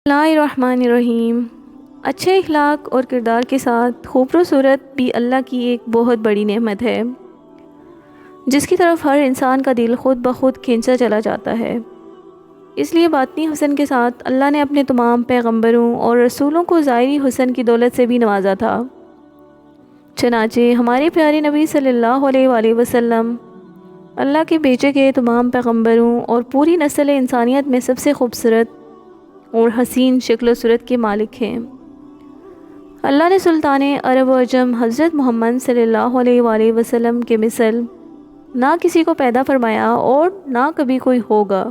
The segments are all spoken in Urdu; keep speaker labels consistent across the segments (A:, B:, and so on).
A: بسم اللہ الرحمن الرحیم۔ اچھے اخلاق اور کردار کے ساتھ خوبصورت بھی اللہ کی ایک بہت بڑی نعمت ہے، جس کی طرف ہر انسان کا دل خود بخود کھینچا چلا جاتا ہے۔ اس لیے باطنی حسن کے ساتھ اللہ نے اپنے تمام پیغمبروں اور رسولوں کو ظاہری حسن کی دولت سے بھی نوازا تھا۔ چنانچہ ہمارے پیارے نبی صلی اللہ علیہ وآلہ وسلم اللہ کے بھیجے گئے تمام پیغمبروں اور پوری نسل انسانیت میں سب سے خوبصورت اور حسین شکل و صورت کے مالک ہیں۔ اللہ نے سلطان عرب و عجم حضرت محمد صلی اللہ علیہ وآلہ وسلم کے مثل نہ کسی کو پیدا فرمایا اور نہ کبھی کوئی ہوگا۔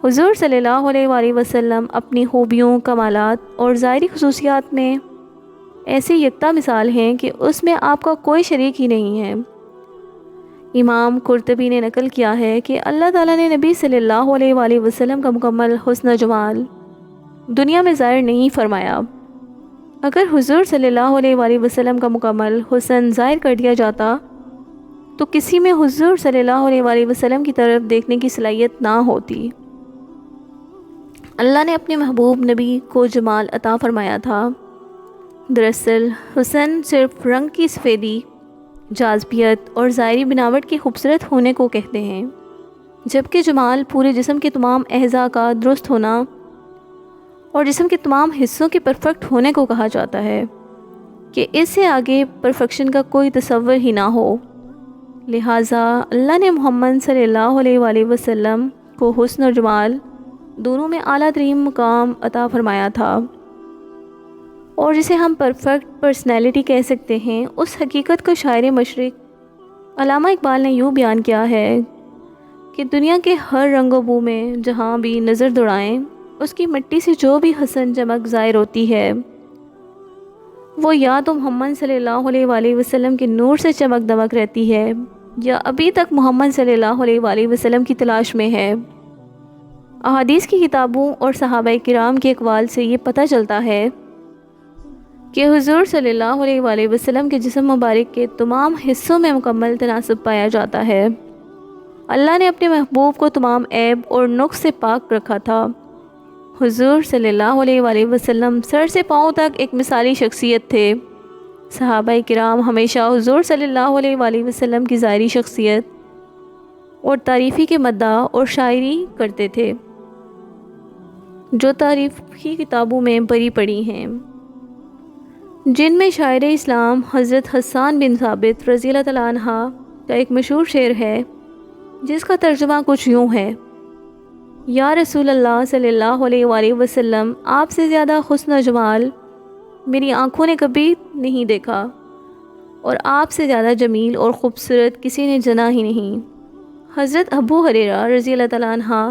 A: حضور صلی اللہ علیہ وآلہ وسلم اپنی خوبیوں، کمالات اور ظاہری خصوصیات میں ایسی یکتا مثال ہیں کہ اس میں آپ کا کوئی شریک ہی نہیں ہے۔ امام قرطبی نے نقل کیا ہے کہ اللہ تعالیٰ نے نبی صلی اللہ علیہ وآلہ وسلم کا مکمل حسن و جمال دنیا میں ظاہر نہیں فرمایا۔ اگر حضور صلی اللہ علیہ وآلہ وسلم کا مکمل حسن ظاہر کر دیا جاتا تو کسی میں حضور صلی اللہ علیہ وآلہ وسلم کی طرف دیکھنے کی صلاحیت نہ ہوتی۔ اللہ نے اپنے محبوب نبی کو جمال عطا فرمایا تھا۔ دراصل حسن صرف رنگ کی سفیدی، جاذبیت اور ظاہری بناوٹ کے خوبصورت ہونے کو کہتے ہیں، جبکہ جمال پورے جسم کے تمام اعضاء کا درست ہونا اور جسم کے تمام حصوں کے پرفیکٹ ہونے کو کہا جاتا ہے کہ اس سے آگے پرفیکشن کا کوئی تصور ہی نہ ہو۔ لہٰذا اللہ نے محمد صلی اللہ علیہ وآلہ وسلم کو حسن اور جمال دونوں میں اعلیٰ ترین مقام عطا فرمایا تھا، اور جسے ہم پرفیکٹ پرسنالٹی کہہ سکتے ہیں۔ اس حقیقت کو شاعر مشرق علامہ اقبال نے یوں بیان کیا ہے کہ دنیا کے ہر رنگ و بو میں جہاں بھی نظر دوڑائیں، اس کی مٹی سے جو بھی حسن چمک ظاہر ہوتی ہے وہ یا تو محمد صلی اللہ علیہ وآلہ وسلم کے نور سے چمک دمک رہتی ہے یا ابھی تک محمد صلی اللہ علیہ وآلہ وسلم کی تلاش میں ہے۔ احادیث کی کتابوں اور صحابہ کرام کے اقوال سے یہ پتہ چلتا ہے کہ حضور صلی اللہ علیہ وآلہ وسلم کے جسم مبارک کے تمام حصوں میں مکمل تناسب پایا جاتا ہے۔ اللہ نے اپنے محبوب کو تمام عیب اور نقص سے پاک رکھا تھا۔ حضور صلی اللہ علیہ وآلہ وسلم سر سے پاؤں تک ایک مثالی شخصیت تھے۔ صحابہ کرام ہمیشہ حضور صلی اللہ علیہ وآلہ وسلم کی ظاہری شخصیت اور تعریفی کے مداح اور شاعری کرتے تھے، جو تاریخی کتابوں میں بھری پڑی ہیں، جن میں شاعر اسلام حضرت حسان بن ثابت رضی اللہ تعالیٰ عنہ کا ایک مشہور شعر ہے، جس کا ترجمہ کچھ یوں ہے: یا رسول اللہ صلی اللہ علیہ وآلہ وسلم، آپ سے زیادہ حسن و جمال میری آنکھوں نے کبھی نہیں دیکھا، اور آپ سے زیادہ جمیل اور خوبصورت کسی نے جنا ہی نہیں۔ حضرت ابو ہریرہ رضی اللہ تعالیٰ عنہ،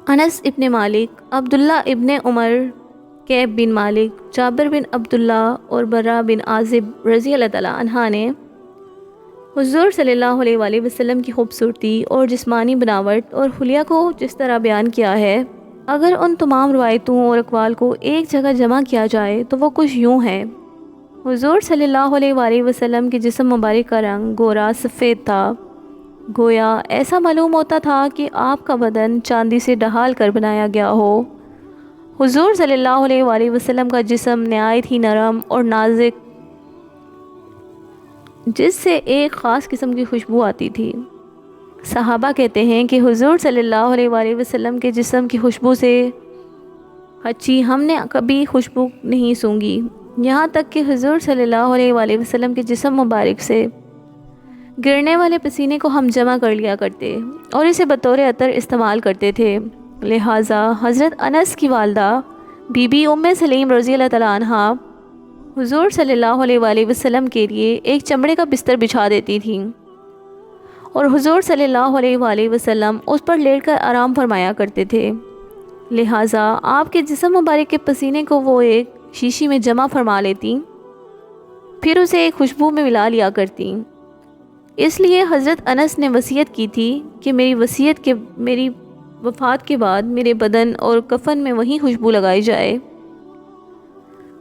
A: انس ابن مالک، عبداللہ ابن عمر، کعب بن مالک، جابر بن عبداللہ اور برا بن عازب رضی اللہ تعالیٰ عنہ نے حضور صلی اللہ علیہ وآلہ وسلم کی خوبصورتی اور جسمانی بناوٹ اور حلیہ کو جس طرح بیان کیا ہے، اگر ان تمام روایتوں اور اقوال کو ایک جگہ جمع کیا جائے تو وہ کچھ یوں ہے: حضور صلی اللہ علیہ وآلہ وسلم کے جسم مبارک کا رنگ گورا سفید تھا، گویا ایسا معلوم ہوتا تھا کہ آپ کا بدن چاندی سے ڈھال کر بنایا گیا ہو۔ حضور صلی اللہ علیہ وآلہ وسلم کا جسم نہایت ہی نرم اور نازک، جس سے ایک خاص قسم کی خوشبو آتی تھی۔ صحابہ کہتے ہیں کہ حضور صلی اللہ علیہ وآلہ وسلم کے جسم کی خوشبو سے اچھی ہم نے کبھی خوشبو نہیں سونگھی، یہاں تک کہ حضور صلی اللہ علیہ وآلہ وسلم کے جسم مبارک سے گرنے والے پسینے کو ہم جمع کر لیا کرتے اور اسے بطور عطر استعمال کرتے تھے۔ لہٰذا حضرت انس کی والدہ بی بی ام سلیم رضی اللہ تعالیٰ عنہ حضور صلی اللہ علیہ وآلہ وسلم کے لیے ایک چمڑے کا بستر بچھا دیتی تھیں، اور حضور صلی اللہ علیہ وآلہ وسلم اس پر لیٹ کر آرام فرمایا کرتے تھے۔ لہٰذا آپ کے جسم مبارک کے پسینے کو وہ ایک شیشی میں جمع فرما لیتی، پھر اسے ایک خوشبو میں ملا لیا کرتی۔ اس لیے حضرت انس نے وصیت کی تھی کہ میری وفات کے بعد میرے بدن اور کفن میں وہی خوشبو لگائی جائے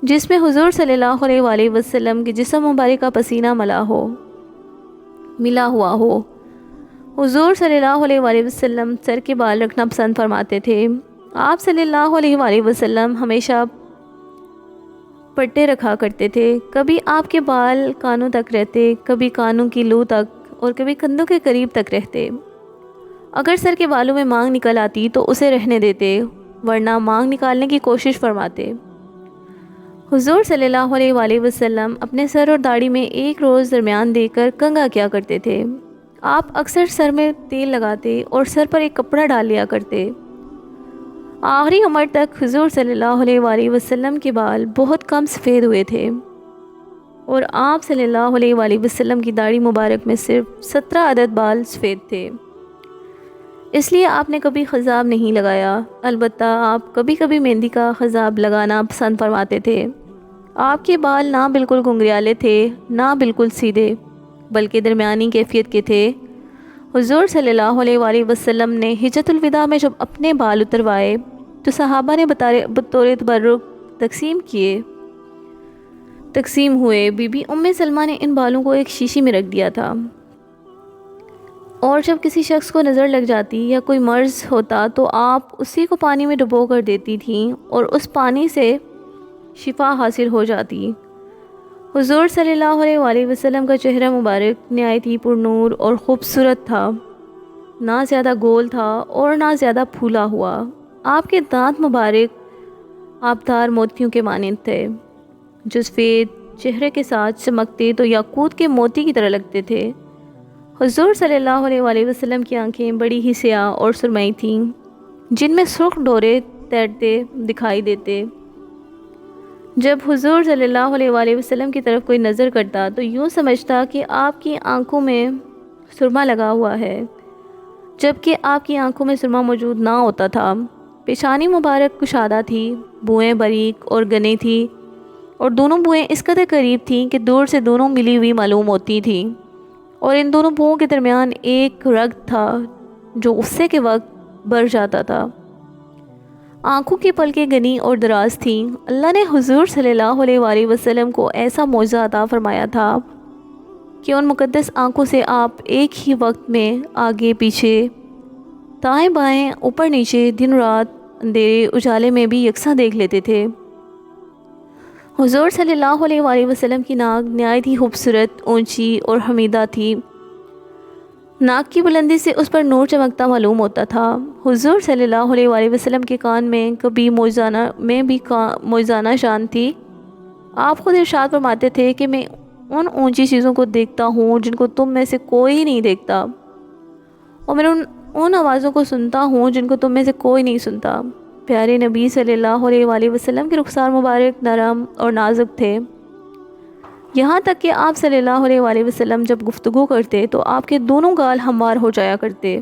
A: جس میں حضور صلی اللہ علیہ وآلہ وسلم کے جسم مبارک کا پسینہ ملا ہوا ہو۔ حضور صلی اللہ علیہ وآلہ وسلم سر کے بال رکھنا پسند فرماتے تھے۔ آپ صلی اللہ علیہ وآلہ وسلم ہمیشہ پٹے رکھا کرتے تھے، کبھی آپ کے بال کانوں تک رہتے، کبھی کانوں کی لو تک اور کبھی کندھوں کے قریب تک رہتے۔ اگر سر کے بالوں میں مانگ نکل آتی تو اسے رہنے دیتے، ورنہ مانگ نکالنے کی کوشش فرماتے۔ حضور صلی اللہ علیہ وآلہ وسلم اپنے سر اور داڑھی میں ایک روز درمیان دے کر کنگھا کیا کرتے تھے۔ آپ اکثر سر میں تیل لگاتے اور سر پر ایک کپڑا ڈال لیا کرتے۔ آخری عمر تک حضور صلی اللہ علیہ وآلہ وسلم کے بال بہت کم سفید ہوئے تھے اور آپ صلی اللہ علیہ وآلہ وسلم کی داڑھی مبارک میں صرف 17 عدد بال سفید تھے، اس لیے آپ نے کبھی خضاب نہیں لگایا۔ البتہ آپ کبھی کبھی مہندی کا خضاب لگانا پسند فرماتے تھے۔ آپ کے بال نہ بالکل گھنگریالے تھے نہ بالکل سیدھے، بلکہ درمیانی کیفیت کے تھے۔ حضور صلی اللہ علیہ وآلہ وسلم نے حجۃ الوداع میں جب اپنے بال اتروائے تو صحابہ نے بطور تبرک تقسیم ہوئے۔ بی بی ام سلمہ نے ان بالوں کو ایک شیشی میں رکھ دیا تھا، اور جب کسی شخص کو نظر لگ جاتی یا کوئی مرض ہوتا تو آپ اسی کو پانی میں ڈبو کر دیتی تھیں اور اس پانی سے شفا حاصل ہو جاتی۔ حضور صلی اللہ علیہ وآلہ وسلم کا چہرہ مبارک نہایت ہی پرنور اور خوبصورت تھا، نہ زیادہ گول تھا اور نہ زیادہ پھولا ہوا۔ آپ کے دانت مبارک آبدار موتیوں کے مانند تھے، جو سفید چہرے کے ساتھ چمکتے تو یاقوت کے موتی کی طرح لگتے تھے۔ حضور صلی اللہ علیہ وآلہ وسلم کی آنکھیں بڑی ہی سیاہ اور سرمئی تھیں، جن میں سرخ ڈورے تیرتے دکھائی دیتے۔ جب حضور صلی اللہ علیہ وآلہ وسلم کی طرف کوئی نظر کرتا تو یوں سمجھتا کہ آپ کی آنکھوں میں سرما لگا ہوا ہے، جبکہ آپ کی آنکھوں میں سرما موجود نہ ہوتا تھا۔ پیشانی مبارک کشادہ تھی، بوئیں باریک اور گھنی تھی، اور دونوں بوئیں اس قدر قریب تھیں کہ دور سے دونوں ملی ہوئی معلوم ہوتی تھیں، اور ان دونوں بوؤں کے درمیان ایک رگ تھا جو غصے کے وقت بڑھ جاتا تھا۔ آنکھوں کی پلکیں گھنی اور دراز تھیں۔ اللہ نے حضور صلی اللہ علیہ وآلہ وسلم کو ایسا معجزہ عطا فرمایا تھا کہ ان مقدس آنکھوں سے آپ ایک ہی وقت میں آگے پیچھے، دائیں بائیں، اوپر نیچے، دن رات، اندھیرے اجالے میں بھی یکساں دیکھ لیتے تھے۔ حضور صلی اللہ علیہ وآلہ وسلم کی ناک نہایت ہی خوبصورت، اونچی اور حمیدہ تھی۔ ناک کی بلندی سے اس پر نور چمکتا معلوم ہوتا تھا۔ حضور صلی اللہ علیہ وآلہ وسلم کے کان میں کبھی موجزانہ شان تھی۔ آپ خود ارشاد فرماتے تھے کہ میں ان اونچی چیزوں کو دیکھتا ہوں جن کو تم میں سے کوئی نہیں دیکھتا، اور میں ان آوازوں کو سنتا ہوں جن کو تم میں سے کوئی نہیں سنتا۔ پیارے نبی صلی اللہ علیہ وآلہ وسلم کے رخسار مبارک نرم اور نازک تھے، یہاں تک کہ آپ صلی اللہ علیہ وآلہ وسلم جب گفتگو کرتے تو آپ کے دونوں گال ہموار ہو جایا کرتے۔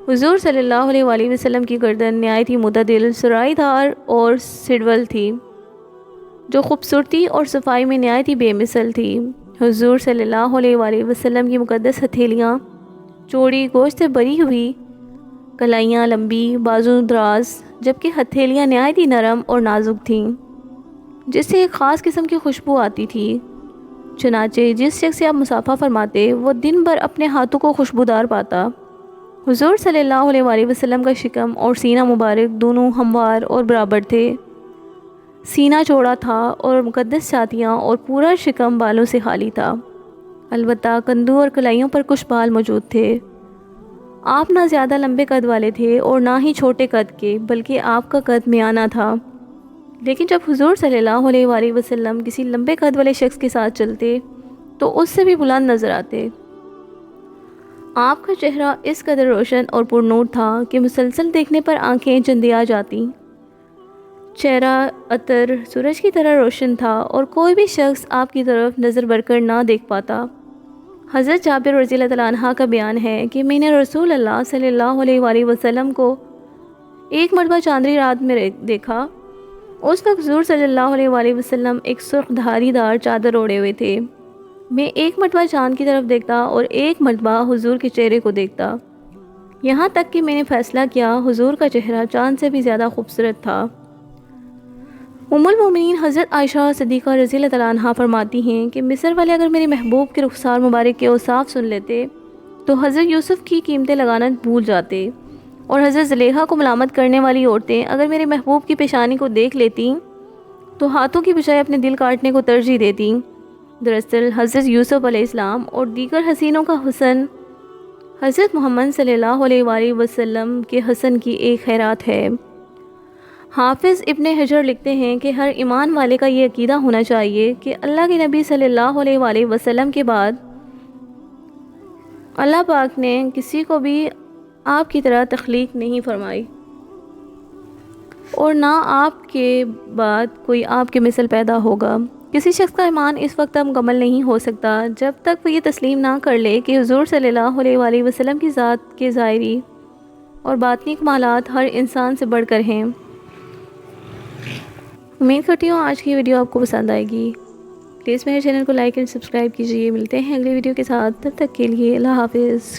A: حضور صلی اللہ علیہ وآلہ وسلم کی گردن نہایت ہی معتدل، سرائی دار اور سڈول تھی، جو خوبصورتی اور صفائی میں نہایت ہی بے مثل تھی۔ حضور صلی اللہ علیہ وآلہ وسلم کی مقدس ہتھیلیاں چوڑی، گوشت سے بری ہوئی، کلائیاں لمبی، بازو دراز، جبکہ ہتھیلیاں نہایت ہی نرم اور نازک تھیں، جس سے ایک خاص قسم کی خوشبو آتی تھی۔ چنانچہ جس شخص سے آپ مصافحہ فرماتے وہ دن بھر اپنے ہاتھوں کو خوشبودار پاتا۔ حضور صلی اللہ علیہ وآلہ وسلم کا شکم اور سینہ مبارک دونوں ہموار اور برابر تھے۔ سینہ چوڑا تھا اور مقدس چھاتیاں اور پورا شکم بالوں سے خالی تھا، البتہ کندھوں اور کلائیوں پر کچھ بال موجود تھے۔ آپ نہ زیادہ لمبے قد والے تھے اور نہ ہی چھوٹے قد کے، بلکہ آپ کا قد میانہ تھا۔ لیکن جب حضور صلی اللہ علیہ وآلہ وسلم کسی لمبے قد والے شخص کے ساتھ چلتے تو اس سے بھی بلند نظر آتے۔ آپ کا چہرہ اس قدر روشن اور پرنور تھا کہ مسلسل دیکھنے پر آنکھیں چندیا جاتیں۔ چہرہ عطر سورج کی طرح روشن تھا اور کوئی بھی شخص آپ کی طرف نظر بر کر نہ دیکھ پاتا۔ حضرت جابر رضی اللہ تعالیٰ عنہ کا بیان ہے کہ میں نے رسول اللہ صلی اللہ علیہ وآلہ وسلم کو ایک مرتبہ چاندنی رات میں دیکھا۔ اس وقت حضور صلی اللہ علیہ وآلہ وسلم ایک سرخ دھاری دار چادر اوڑھے ہوئے تھے۔ میں ایک مرتبہ چاند کی طرف دیکھتا اور ایک مرتبہ حضور کے چہرے کو دیکھتا، یہاں تک کہ میں نے فیصلہ کیا حضور کا چہرہ چاند سے بھی زیادہ خوبصورت تھا۔ ام المومنین حضرت عائشہ صدیقہ رضی اللہ تعالیٰ عنہ فرماتی ہیں کہ مصر والے اگر میرے محبوب کے رخسار مبارک کے اوصاف سن لیتے تو حضرت یوسف کی قیمتیں لگانا بھول جاتے اور حضرت زلیخا کو ملامت کرنے والی عورتیں اگر میرے محبوب کی پیشانی کو دیکھ لیتیں تو ہاتھوں کی بجائے اپنے دل کاٹنے کو ترجیح دیتیں۔ دراصل حضرت یوسف علیہ السلام اور دیگر حسینوں کا حسن حضرت محمد صلی اللہ علیہ وآلہ وسلم کے حسن کی ایک خیرات ہے۔ حافظ ابن حجر لکھتے ہیں کہ ہر ایمان والے کا یہ عقیدہ ہونا چاہیے کہ اللہ کے نبی صلی اللہ علیہ وآلہ وسلم کے بعد اللہ پاک نے کسی کو بھی آپ کی طرح تخلیق نہیں فرمائی، اور نہ آپ کے بعد کوئی آپ کے مثل پیدا ہوگا۔ کسی شخص کا ایمان اس وقت تک مکمل نہیں ہو سکتا جب تک وہ یہ تسلیم نہ کر لے کہ حضور صلی اللہ علیہ وآلہ وسلم کی ذات کے ظاہری اور باطنی کمالات ہر انسان سے بڑھ کر ہیں۔ امید کرتی ہوں آج کی ویڈیو آپ کو پسند آئے گی۔ پلیز میرے چینل کو لائک اور سبسکرائب کیجیے۔ ملتے ہیں اگلی ویڈیو کے ساتھ، تب تک کے لیے اللہ حافظ۔